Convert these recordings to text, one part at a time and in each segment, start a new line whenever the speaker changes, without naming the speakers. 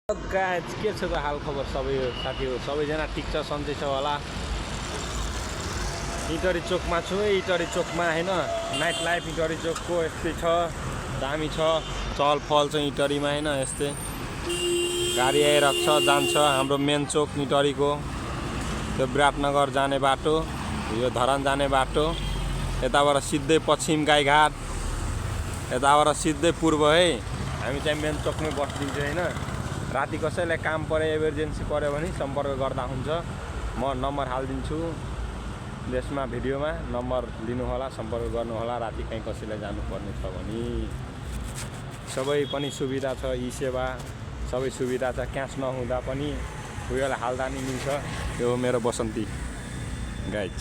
Guys के छ त हाल खबर सबै साथीहरु सबैजना ठिक छ सन्चै छ होला। इटरी चोकमा छु इटरी चोकमा हैन नाइट लाइफ इटरी चोकको यस्तै छ दामी छ चहल पहल छ इटरीमा हैन यस्तै गाडी आइरहेको छ जान्छ हाम्रो मेन चोक इटरीको त्यो विराटनगर जाने बाटो यो धरान जाने बाटो यताबाट सिधै पश्चिम गाईघाट यताबाट सिधै पूर्व है हामी चाहिँ मेन चोकमै बस्दिन्छौँ हैन। राति कसैलाई काम परे इमर्जेन्सी पर्यो भने सम्पर्क गर्दा हुन्छ म नम्बर हाल्दिन्छु त्यसमा भिडियोमा नम्बर लिनु होला सम्पर्क गर्नु होला राति कहीँ कसैलाई जानुपर्ने छ भने सबै पनि सुविधा छ ई सेवा सबै सुविधा छ क्यास नहुँदा पनि उयोलाई हाल्दा नि मिल्छ। यो मेरो बसन्ती गाइज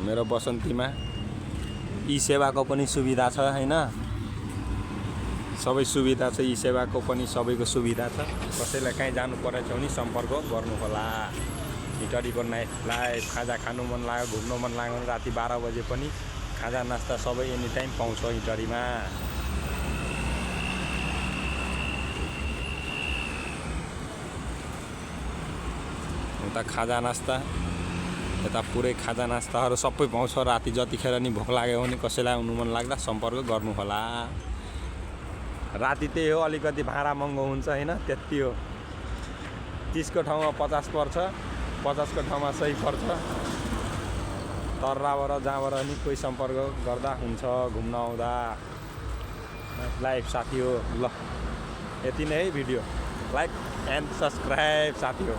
मेरो बसन्तीमा ई सेवाको पनि सुविधा छ हैन सबै सुविधा छ ई सेवाको पनि सबैको सुविधा छ कसैलाई कहीँ जानु परेछ भने सम्पर्क गर्नु होला। इटरीको नाइट लाइफ खाजा खानु मन लाग्यो घुम्नु मन लाग्यो भने राति 12 बजे पनि खाजा नास्ता सबै एनी टाइम पाउँछ इटरीमा। उता खाजा नास्ता यता पुरै खाजा नास्ताहरू सबै पाउँछ राति जतिखेर नि भोक लाग्यो भने कसैलाई आउनु मन लाग्दा सम्पर्क गर्नु होला। राति त्यही हो अलिकति भाडा महँगो हुन्छ हैन त्यति हो 30 को ठाउँमा 50 पर्छ 50 को ठाउँमा 100 पर्छ तर्राबाट जहाँबाट नि कोही सम्पर्क गर्दा हुन्छ घुम्न आउँदा लाइभ साथी हो। ल यति नै है भिडियो लाइक एन्ड सब्सक्राइब साथी हो।